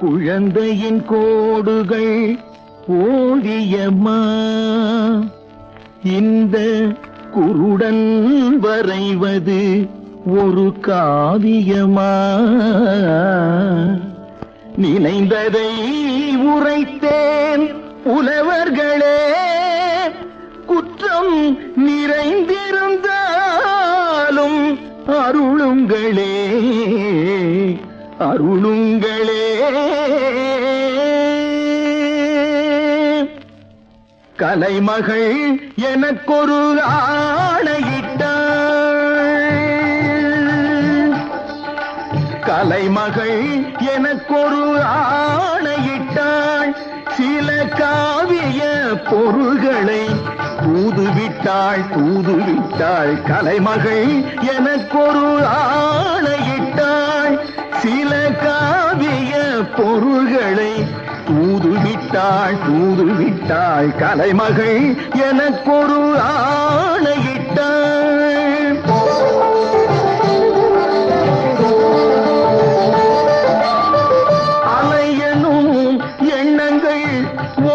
குழந்தையின் கோடுகள் ஓவியமா, இந்த குருடன் வரைவது ஒரு காவியமா? நினைந்ததை உரைத்தேன் புலவர்களே, குற்றம் நிறைந்திருந்தாலும் அருளுங்களே, அருளுங்களே. கலைமகள் எனக்கொரு ஆணையிட்டாள், கலைமகள் எனக்கொரு ஆணையிட்டாள். சில காவிய பொருள்களை தூதுவிட்டாள், தூதுவிட்டாள். கலைமகள் எனக்கொரு ஆணையிட்டாள். சில காவிய பொருள்களை தூதுவிட்டாள், தூதுவிட்டாள். கலைமகள் எனக்கொரு ஆணையிட்டாள். அலையனும் எண்ணங்கள்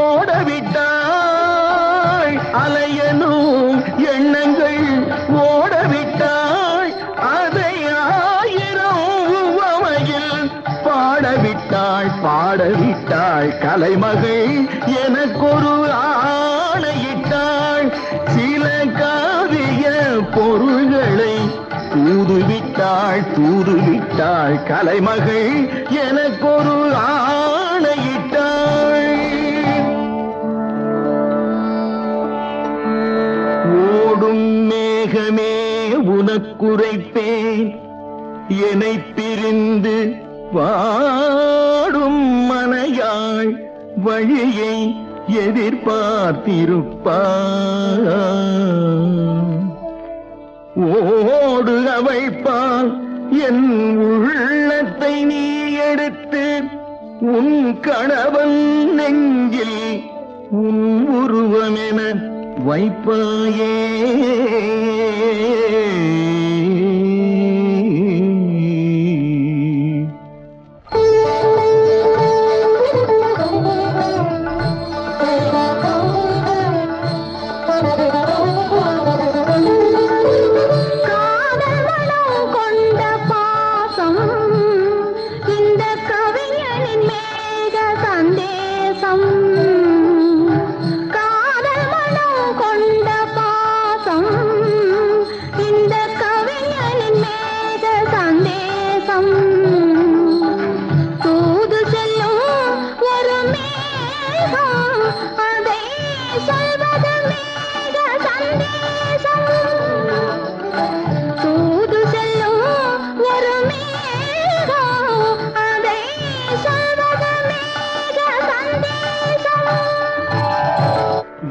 ஓடவிட்டாள், அலையனும் எண்ணங்கள் ஓடவிட்டாள். அதை ஆயிரம் உவமையில் பாடவிட்டாள், பாடவிட்டாள். கலைமகள் எனக்கொரு ஆணையிட்டாள். சில காவிய பொருள்களை தூதுவிட்டாள், தூதுவிட்டாள். கலைமகள் எனக்கொரு ஆணையிட்டாள். ஓடும் மேகமே உனக்குரைப்பேன், என்னை பிரிந்து வாடும் மனையாள் வழியை எதிர்பார்த்திருப்பாள். ஓடு அவைப்பால் என் உள்ளத்தை நீ எடுத்து உன் கணவன் நெஞ்சில் உன் உருவமென வைப்பாயே.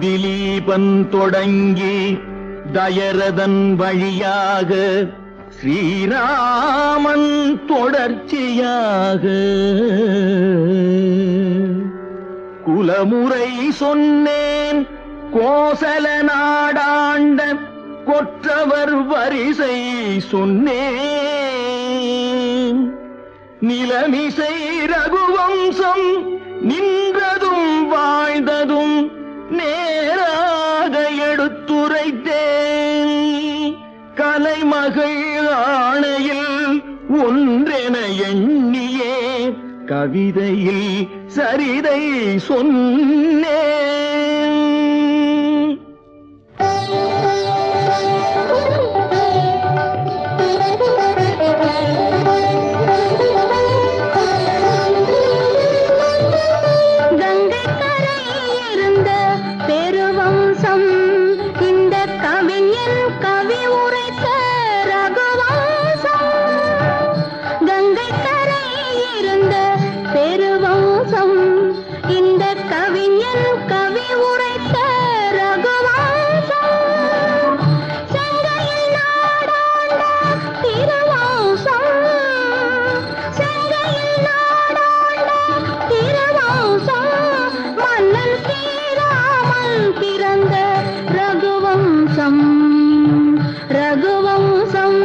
திலீபன் தொடங்கி தயரதன் வழியாக ஸ்ரீராமன் தொடர்ச்சியாக குலமுறை சொன்னேன். கோசல நாடாண்ட கொற்றவர் வரிசை சொன்னேன். நிலமிசை ரகுவம்சம் நின்றதும் வாழ்ந்ததும் நேராக எடுத்துரைத்தேன். கலைமகள் ஆணையில் ஒன்றென எண்ணியே கவிதையில் சரிதை சொன்னேன். ரகுவம்சம்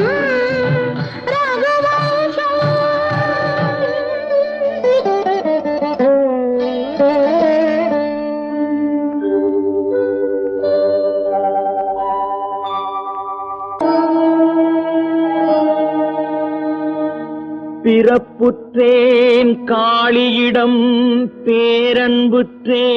கற்புற்றேன் காளியிடம் பேரன்புற்றேன்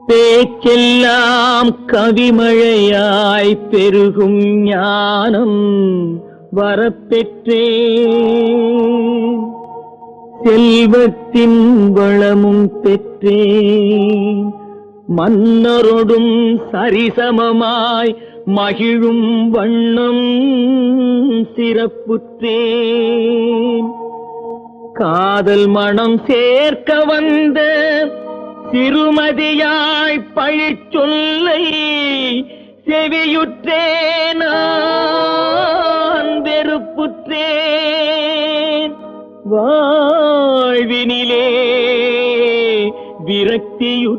பேச்செல்லாம் கவிமழையாய் பெருகும் ஞானம் வரப்பெற்றேன் செல்வத்தின் வளமும் பெற்றேன் மன்னரொடும் சரிசமமாய் மகிழும் வண்ணம் சிறப்புற்றேன் காதல் மனம் சேர்க்க வந்த சிறுமதியாய் பழிச்சொல்லை செவியுற்றேன் நான் வெறுப்புற்றேன் வாழ்வினிலே விரக்தியுற்றேன்